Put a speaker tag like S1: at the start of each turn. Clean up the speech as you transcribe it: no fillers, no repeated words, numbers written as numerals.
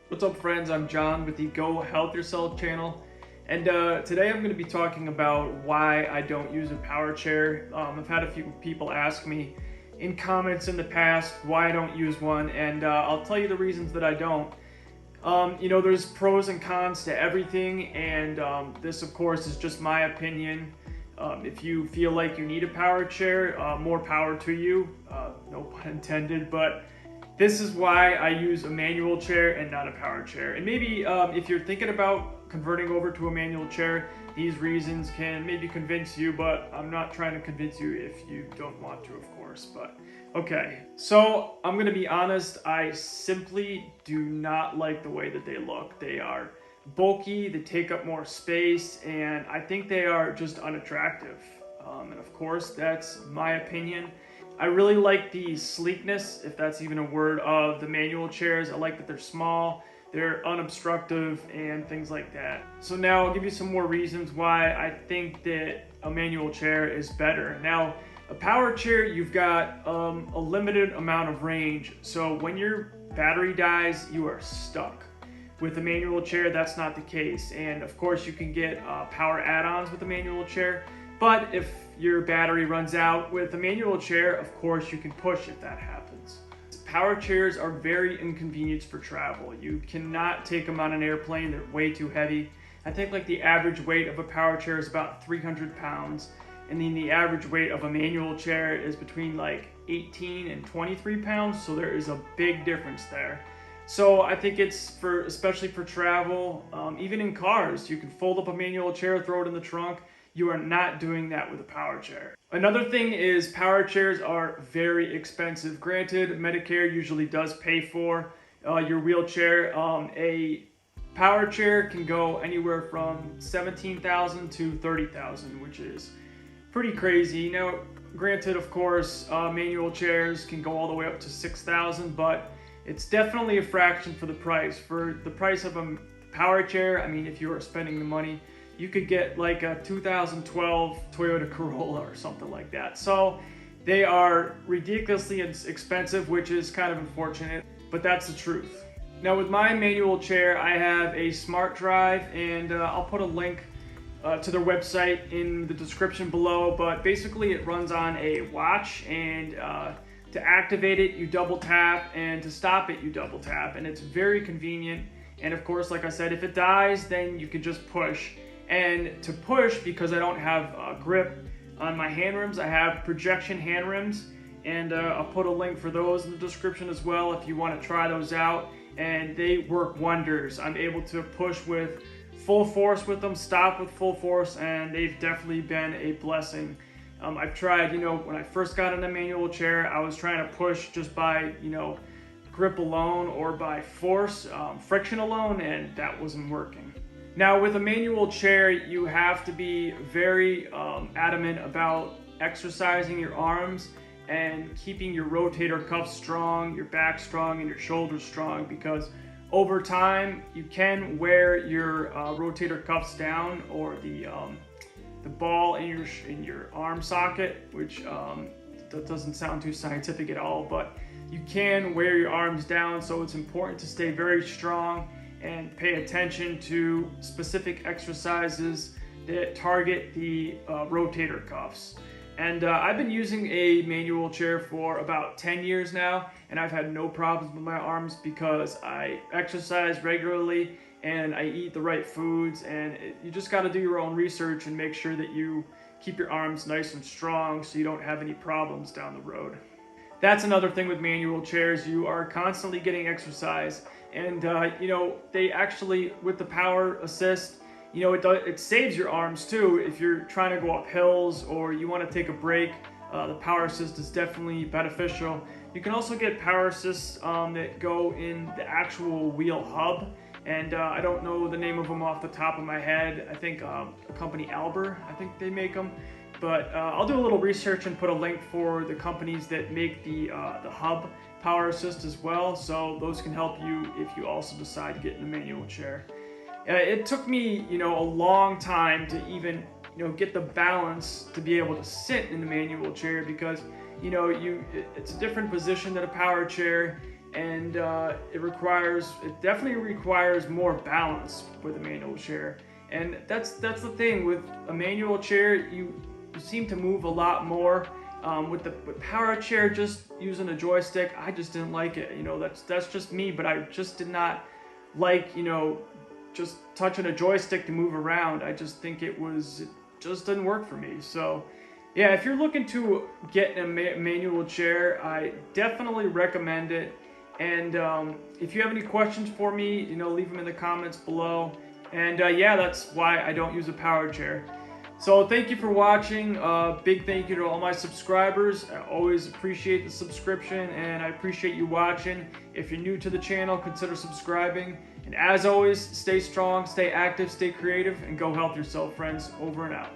S1: What's up, friends? I'm John with the Go Health Yourself channel, and today I'm going to be talking about why I don't use a power chair. I've had a few people ask me in comments in the past why I don't use one, and I'll tell you the reasons that I don't. There's pros and cons to everything, and this, of course, is just my opinion. If you feel like you need a power chair, more power to you. No pun intended, but this is why I use a manual chair and not a power chair. And maybe if you're thinking about converting over to a manual chair, these reasons can maybe convince you, but I'm not trying to convince you if you don't want to, of course. But okay, so I'm gonna be honest, I simply do not like the way that they look. They are bulky, they take up more space, and I think they are just unattractive. And of course, that's my opinion. I really like the sleekness, if that's even a word, of the manual chairs. I like that they're small, they're unobstructive, and things like that. So now I'll give you some more reasons why I think that a manual chair is better. Now, a power chair, you've got a limited amount of range. So when your battery dies, you are stuck. With a manual chair, that's not the case. And of course, you can get power add-ons with a manual chair. But if your battery runs out with a manual chair, of course you can push if that happens. Power chairs are very inconvenient for travel. You cannot take them on an airplane, they're way too heavy. I think like the average weight of a power chair is about 300 pounds, and then the average weight of a manual chair is between like 18 and 23 pounds, so there is a big difference there. So I think it's especially for travel, even in cars, you can fold up a manual chair, throw it in the trunk. You are not doing that with a power chair. Another thing is power chairs are very expensive. Granted, Medicare usually does pay for your wheelchair. A power chair can go anywhere from $17,000 to $30,000, which is pretty crazy. Now, granted, of course, manual chairs can go all the way up to $6,000, but it's definitely a fraction for the price. For the price of a power chair, I mean, if you are spending the money, you could get like a 2012 Toyota Corolla or something like that. So they are ridiculously expensive, which is kind of unfortunate, but that's the truth. Now with my manual chair, I have a smart drive, and I'll put a link to their website in the description below, but basically it runs on a watch, and to activate it, you double tap, and to stop it, you double tap, and it's very convenient. And of course, like I said, if it dies, then you can just push. And to push, because I don't have a grip on my hand rims, I have projection hand rims, and I'll put a link for those in the description as well if you want to try those out, and they work wonders. I'm able to push with full force with them, stop with full force, and they've definitely been a blessing. I've tried, when I first got in a manual chair, I was trying to push just by, grip alone or by force, friction alone, and that wasn't working. Now with a manual chair, you have to be very adamant about exercising your arms and keeping your rotator cuffs strong, your back strong, and your shoulders strong, because over time you can wear your rotator cuffs down, or the ball in your arm socket, which that doesn't sound too scientific at all, but you can wear your arms down, so it's important to stay very strong and pay attention to specific exercises that target the rotator cuffs. And I've been using a manual chair for about 10 years now, and I've had no problems with my arms because I exercise regularly and I eat the right foods, and you just got to do your own research and make sure that you keep your arms nice and strong so you don't have any problems down the road. That's another thing with manual chairs. You are constantly getting exercise, and they actually, with the power assist, it saves your arms too. If you're trying to go up hills or you want to take a break, the power assist is definitely beneficial. You can also get power assists that go in the actual wheel hub, and I don't know the name of them off the top of my head. I think the company ALBER, I think they make them. But I'll do a little research and put a link for the companies that make the hub power assist as well, so those can help you if you also decide to get in a manual chair. It took me, a long time to even, get the balance to be able to sit in the manual chair, because, it's a different position than a power chair, and it definitely requires more balance with a manual chair. And that's the thing with a manual chair, you seem to move a lot more. With power chair, just using a joystick, I just didn't like it. That's just me, but I just did not like, just touching a joystick to move around. I just think it just didn't work for me. So yeah, if you're looking to get a manual chair, I definitely recommend it. And if you have any questions for me, leave them in the comments below. And yeah, that's why I don't use a power chair. So thank you for watching. Big thank you to all my subscribers. I always appreciate the subscription, and I appreciate you watching. If you're new to the channel, consider subscribing. And as always, stay strong, stay active, stay creative, and go health yourself, friends. Over and out.